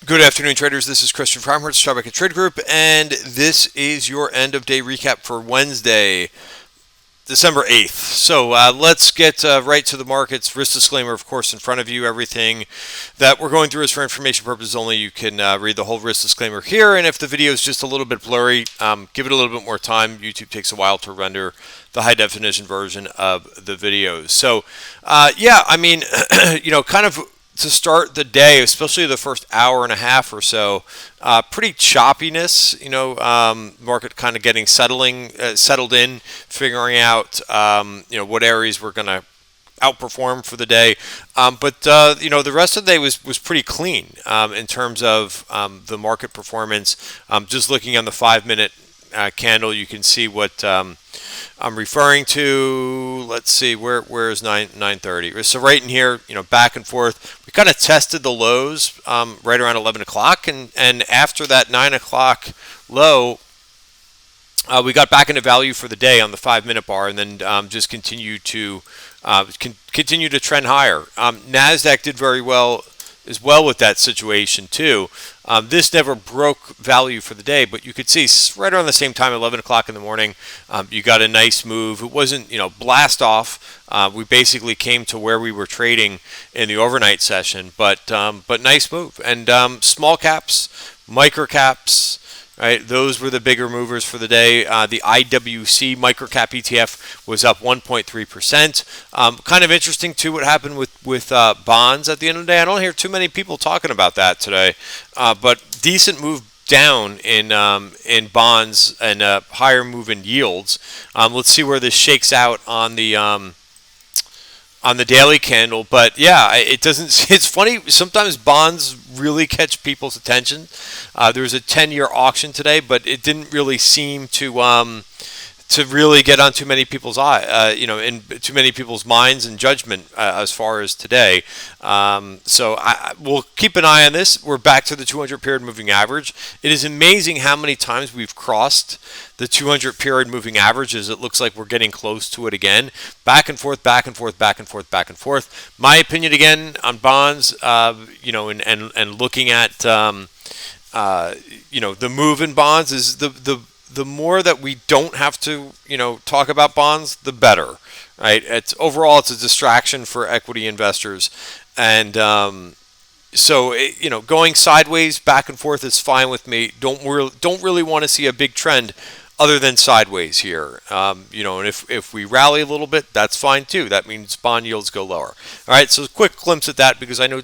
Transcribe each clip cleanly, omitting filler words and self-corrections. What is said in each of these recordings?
Good afternoon, traders. This is Christian from Stock Market Trade Group, and this is your end of day recap for Wednesday, December 8th. So let's get right to the markets. Risk disclaimer, of course, in front of you. Everything that we're going through is for information purposes only. You can read the whole risk disclaimer here, and if the video is just a little bit blurry, give it a little bit more time. YouTube takes a while to render the high definition version of the videos. So, kind of to start the day, especially the first hour and a half or so, pretty choppiness. Market kind of getting settled in, figuring out what areas we're going to outperform for the day. But the rest of the day was pretty clean in terms of the market performance. Just looking on the 5-minute candle, you can see what I'm referring to. Let's see, where is 9:30? So right in here, back and forth. We kind of tested the lows right around 11 o'clock, and after that 9 o'clock low, we got back into value for the day on the 5-minute bar, and then just continue to trend higher. Nasdaq did very well as well with that situation too. This never broke value for the day, but you could see right around the same time, 11 o'clock in the morning, you got a nice move. It wasn't, blast off. We basically came to where we were trading in the overnight session, but nice move. And small caps, micro caps, right? Those were the bigger movers for the day. The IWC microcap ETF was up 1.3%. Kind of interesting too what happened with bonds at the end of the day. I don't hear too many people talking about that today, but decent move down in bonds and higher move in yields. Let's see where this shakes out on the daily candle. But yeah, it doesn't. It's funny. Sometimes bonds really catch people's attention. There was a 10-year auction today, but it didn't really seem to really get on too many people's in too many people's minds and judgment as far as today. So we'll keep an eye on this. We're back to the 200 period moving average. It is amazing how many times we've crossed the 200 period moving averages. It looks like we're getting close to it again. Back and forth, back and forth, back and forth, back and forth. My opinion again on bonds, and looking at the move in bonds is the more that we don't have to, talk about bonds, the better, right? Overall, it's a distraction for equity investors, and going sideways, back and forth is fine with me. Don't really want to see a big trend other than sideways here. And if we rally a little bit, that's fine too. That means bond yields go lower. All right, so a quick glimpse at that because I know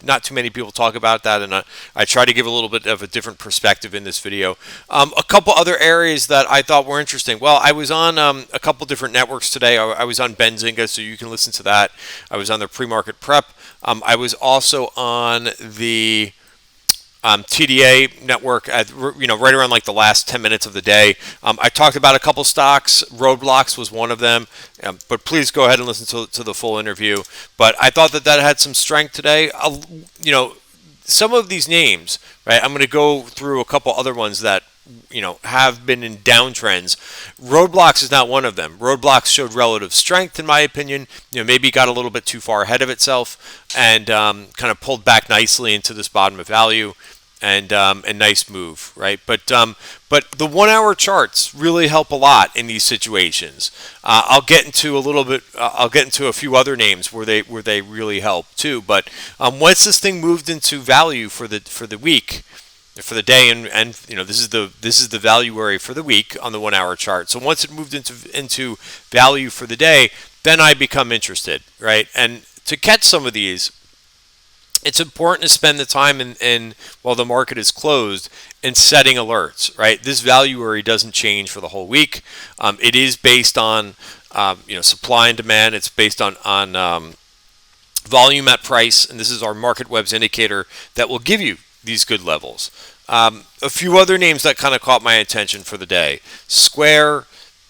not too many people talk about that, and I try to give a little bit of a different perspective in this video. A couple other areas that I thought were interesting. Well, I was on a couple different networks today. I was on Benzinga, so you can listen to that. I was on the pre-market prep. I was also on the TDA network at right around like the last 10 minutes of the day. I talked about a couple stocks. Roadblocks was one of them, but please go ahead and listen to the full interview. But I thought that had some strength today. Some of these names, right? I'm going to go through a couple other ones that have been in downtrends. Roadblocks is not one of them. Roadblocks showed relative strength, in my opinion. Maybe got a little bit too far ahead of itself and kind of pulled back nicely into this bottom of value, and a nice move, right? But the 1 hour charts really help a lot in these situations. I'll get into a few other names where they really help too. But once this thing moved into value for the week, for the day, and this is the value area for the week on the 1 hour chart. So once it moved into value for the day, then I become interested, right? And to catch some of these, it's important to spend the time in while the market is closed in setting alerts, right? This value area doesn't change for the whole week. It is based on supply and demand. It's based on volume at price, and this is our market webs indicator that will give you these good levels. A few other names that kind of caught my attention for the day: Square,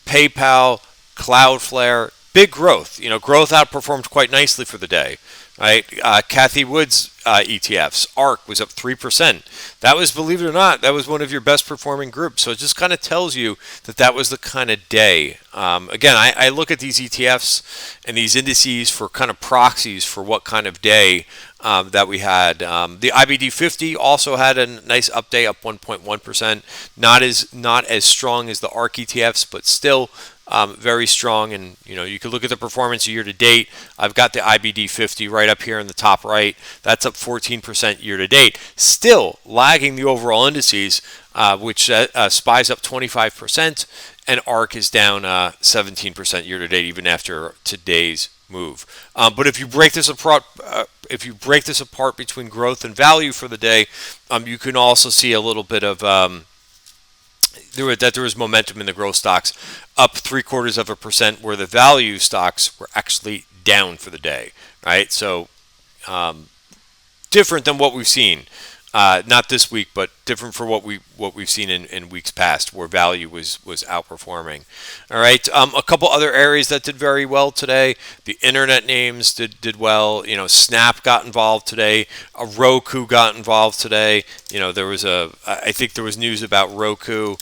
PayPal, Cloudflare. Big growth. Growth outperformed quite nicely for the day. Right? Kathy Wood's ETFs, ARK, was up 3%. That was, believe it or not, that was one of your best performing groups. So it just kind of tells you that was the kind of day. Again, I look at these ETFs and these indices for kind of proxies for what kind of day that we had. The IBD 50 also had a nice update, up 1.1%. Not as strong as the ARK ETFs, but still very strong. And you can look at the performance year to date. I've got the IBD 50 right up here in the top right. That's up 14% year to date, still lagging the overall indices, which SPY's up 25%, and ARK is down 17% year to date, even after today's move. But if you break this apart, between growth and value for the day, you can also see a little bit of there was momentum in the growth stocks, up 0.75%, where the value stocks were actually down for the day. Right, so different than what we've seen. Not this week, but different for what we've seen in weeks past, where value was outperforming. All right, a couple other areas that did very well today. The internet names did well. Snap got involved today. Roku got involved today. I think there was news about Roku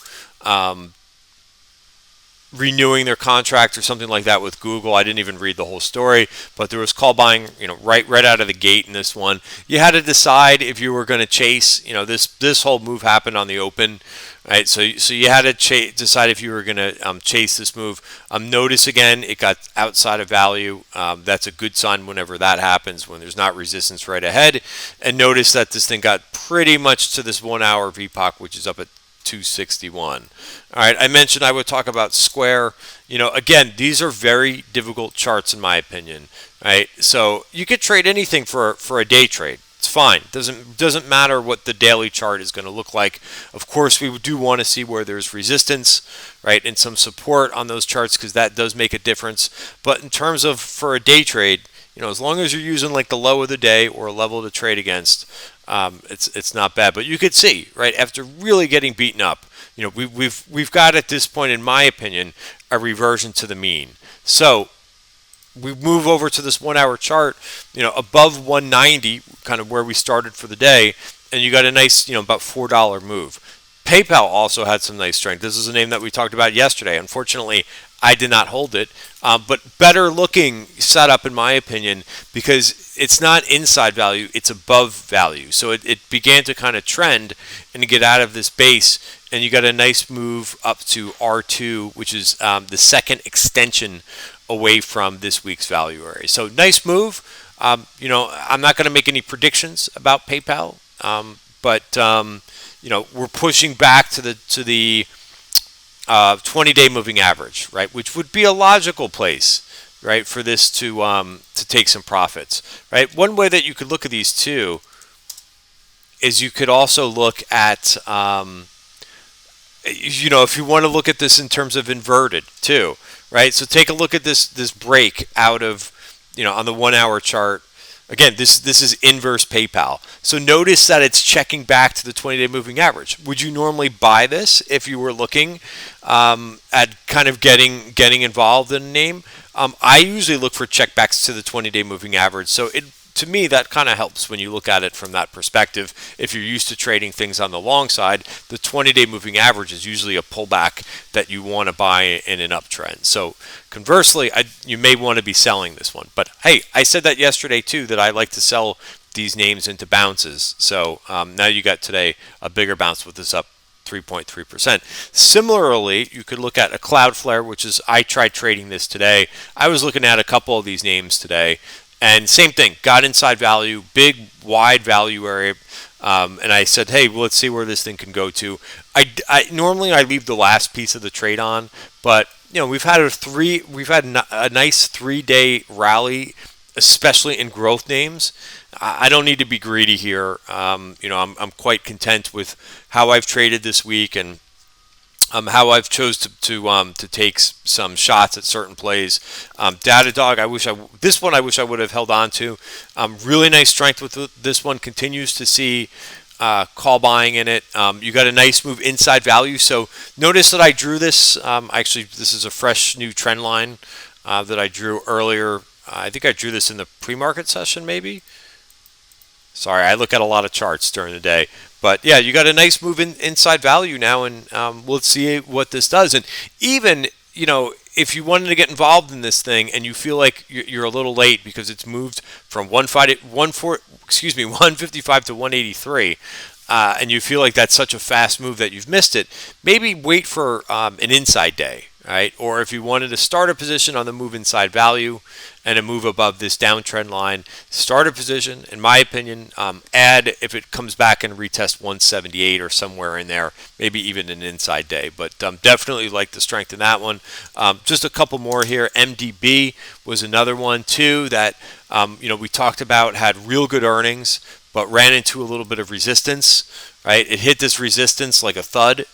renewing their contract or something like that with Google. I didn't even read the whole story, but there was call buying, right out of the gate in this one. You had to decide if you were going to chase. This whole move happened on the open, right? So you had to decide if you were going to chase this move. Notice again, it got outside of value. That's a good sign whenever that happens, when there's not resistance right ahead. And notice that this thing got pretty much to this 1 hour VPOC, which is up at 261. All right, I mentioned I would talk about Square. Again, these are very difficult charts in my opinion. Right, so you could trade anything for a day trade. It's fine. Doesn't matter what the daily chart is going to look like. Of course, we do want to see where there's resistance, right, and some support on those charts, because that does make a difference. But in terms of for a day trade, as long as you're using like the low of the day or a level to trade against, it's not bad. But you could see, right, after really getting beaten up, we've got at this point, in my opinion, a reversion to the mean. So we move over to this 1 hour chart, above 190, kind of where we started for the day, and you got a nice, about $4 move. PayPal also had some nice strength. This is a name that we talked about yesterday. Unfortunately, I did not hold it, but better looking setup in my opinion, because it's not inside value, it's above value. So it began to kind of trend and get out of this base, and you got a nice move up to R2, which is the second extension away from this week's value area. So nice move. I'm not going to make any predictions about PayPal, but we're pushing back to the 20-day moving average, right, which would be a logical place, right, for this to take some profits, right. One way that you could look at these too is you could also look at, if you want to look at this in terms of inverted too, right. So take a look at this break out of, on the 1 hour chart. Again, this is inverse PayPal. So notice that it's checking back to the 20-day moving average. Would you normally buy this if you were looking at kind of getting involved in a name? I usually look for checkbacks to the 20-day moving average. So to me, that kind of helps when you look at it from that perspective. If you're used to trading things on the long side, the 20-day moving average is usually a pullback that you want to buy in an uptrend. So conversely, you may want to be selling this one. But hey, I said that yesterday too, that I like to sell these names into bounces. So now you got today a bigger bounce with this up 3.3%. Similarly, you could look at a Cloudflare, which is, I tried trading this today. I was looking at a couple of these names today. And same thing, got inside value, big, wide value area, and I said, hey, well, let's see where this thing can go to. Normally I leave the last piece of the trade on, but we've had a nice 3-day rally, especially in growth names. I don't need to be greedy here. I'm quite content with how I've traded this week, and how I've chose to take some shots at certain plays. Datadog, I wish I would have held on to. Really nice strength with this one. Continues to see call buying in it. You got a nice move inside value. So notice that I drew this. Actually, this is a fresh new trend line that I drew earlier. I think I drew this in the pre-market session, maybe. Sorry, I look at a lot of charts during the day. But yeah, you got a nice move inside value now, and we'll see what this does. And even, if you wanted to get involved in this thing and you feel like you're a little late because it's moved from 155 to 183, and you feel like that's such a fast move that you've missed it, maybe wait for an inside day, right? Or if you wanted to start a position on the move inside value and a move above this downtrend line, start a position, in my opinion, add if it comes back and retest 178 or somewhere in there, maybe even an inside day. But definitely like the strength in that one. Just a couple more here. MDB was another one too that we talked about, had real good earnings, but ran into a little bit of resistance, right? It hit this resistance like a thud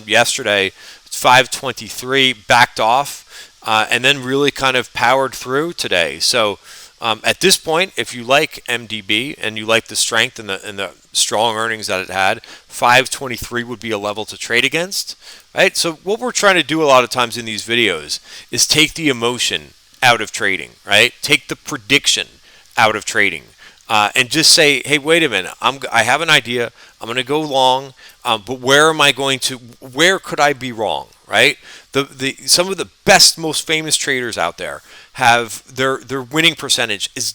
yesterday. It's 523, backed off, and then really kind of powered through today. So at this point, if you like MDB and you like the strength and the strong earnings that it had, 523 would be a level to trade against, right? So what we're trying to do a lot of times in these videos is take the emotion out of trading, right? Take the prediction out of trading. And just say, hey, wait a minute, I have an idea, I'm going to go long, but where could I be wrong, right? Some of the best, most famous traders out there have their winning percentage is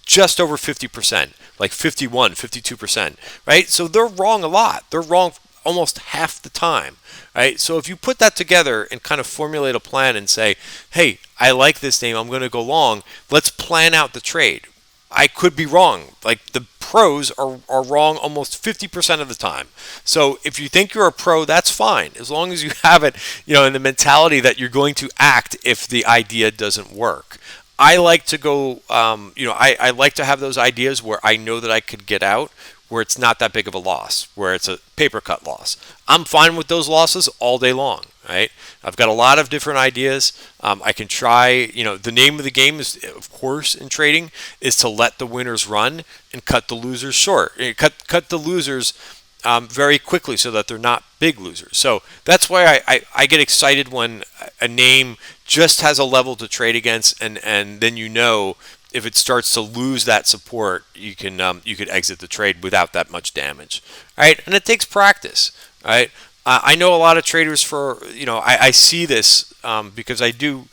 just over 50%, like 51, 52%, right? So they're wrong a lot. They're wrong almost half the time, right? So if you put that together and kind of formulate a plan and say, hey, I like this name, I'm going to go long, let's plan out the trade. I could be wrong. Like the pros are wrong almost 50% of the time. So if you think you're a pro, that's fine. As long as you have it, in the mentality that you're going to act if the idea doesn't work. I like to go, I like to have those ideas where I know that I could get out, where it's not that big of a loss, where it's a paper cut loss. I'm fine with those losses all day long, right? I've got a lot of different ideas. I can try, the name of the game is, of course, in trading, is to let the winners run and cut the losers short. Cut the losers very quickly so that they're not big losers. So that's why I get excited when a name just has a level to trade against, and then if it starts to lose that support, you could exit the trade without that much damage. All right, and it takes practice. All right, I know a lot of traders I see this because I do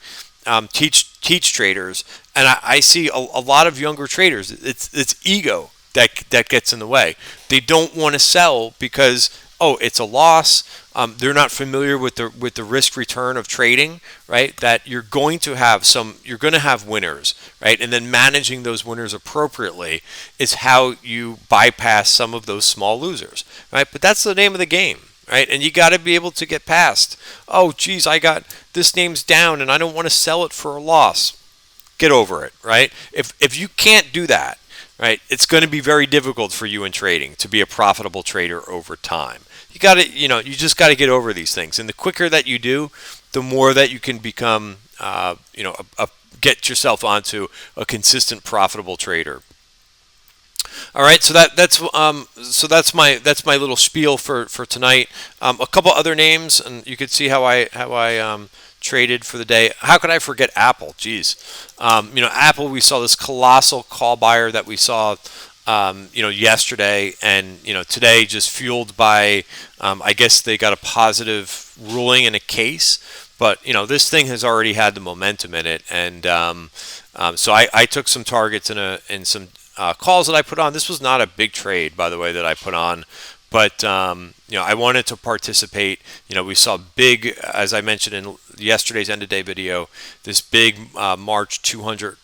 teach traders, and I see a lot of younger traders. It's ego that gets in the way. They don't want to sell because it's a loss. They're not familiar with the risk return of trading, right? That you're going to have winners, right? And then managing those winners appropriately is how you bypass some of those small losers, right? But that's the name of the game, right? And you got to be able to get past, oh, geez, I got this name's down and I don't want to sell it for a loss. Get over it, right? If you can't do that, right, it's going to be very difficult for you in trading to be a profitable trader over time. You got to, you just got to get over these things. And the quicker that you do, the more that you can become, get yourself onto a consistent profitable trader. All right, so that's my little spiel for tonight. A couple other names, and you could see how I traded for the day. How could I forget Apple? Jeez, Apple. We saw this colossal call buyer that we saw, yesterday, and today just fueled by, I guess they got a positive ruling in a case, but this thing has already had the momentum in it, and so I took some targets in some calls that I put on. This was not a big trade, by the way, that I put on. But I wanted to participate. We saw big, as I mentioned in yesterday's end of day video, this big March 200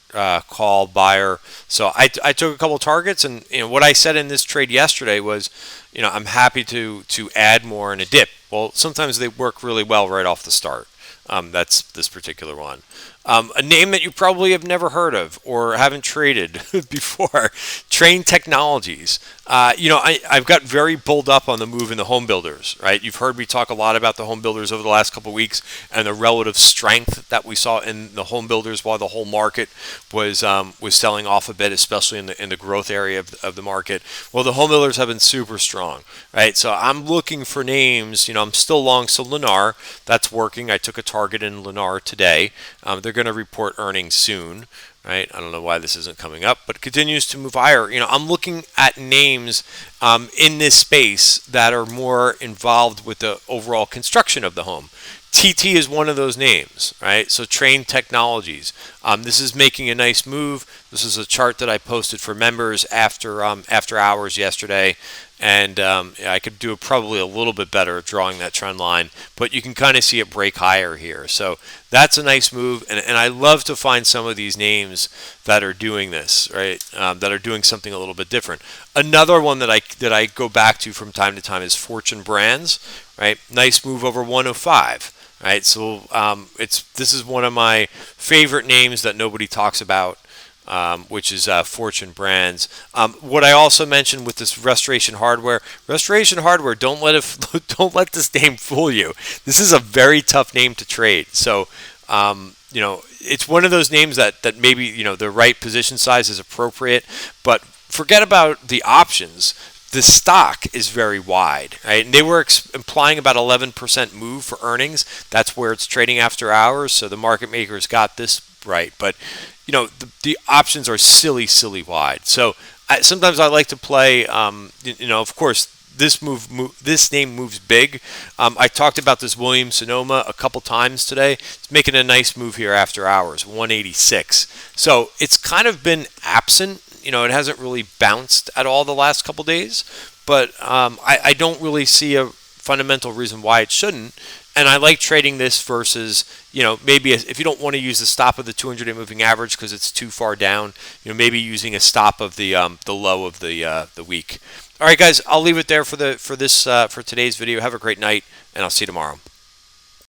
call buyer. So I took a couple targets, and what I said in this trade yesterday was, I'm happy to add more in a dip. Well, sometimes they work really well right off the start. That's this particular one. A name that you probably have never heard of or haven't traded before, Train Technologies. I've got very bulled up on the move in the home builders, right? You've heard me talk a lot about the home builders over the last couple of weeks and the relative strength that we saw in the home builders while the whole market was selling off a bit, especially in the growth area of the market. Well, the home builders have been super strong, right? So I'm looking for names. I'm still long. So Lennar, that's working. I took a target in Lennar today. They're going to report earnings soon, right? I don't know why this isn't coming up, but it continues to move higher. I'm looking at names in this space that are more involved with the overall construction of the home. TT is one of those names, right? So Train Technologies. This is making a nice move. This is a chart that I posted for members after hours yesterday, and I could do probably a little bit better at drawing that trend line, but you can kind of see it break higher here. So that's a nice move, and I love to find some of these names that are doing this, right? That are doing something a little bit different. Another one that I go back to from time to time is Fortune Brands, right? Nice move over 105. Right, so this is one of my favorite names that nobody talks about, which is Fortune Brands. What I also mentioned with this Restoration Hardware, don't let this name fool you. This is a very tough name to trade. So it's one of those names that maybe the right position size is appropriate, but forget about the options. The stock is very wide, right? And they were implying about 11% move for earnings. That's where it's trading after hours. So the market makers got this right. But the options are silly wide. So sometimes I like to play. Of course, this name moves big. I talked about this Williams Sonoma a couple times today. It's making a nice move here after hours, 186. So it's kind of been absent. It hasn't really bounced at all the last couple days, but I don't really see a fundamental reason why it shouldn't. And I like trading this versus, maybe if you don't want to use the stop of the 200-day moving average because it's too far down, maybe using a stop of the low of the week. All right, guys, I'll leave it there for today's video. Have a great night, and I'll see you tomorrow.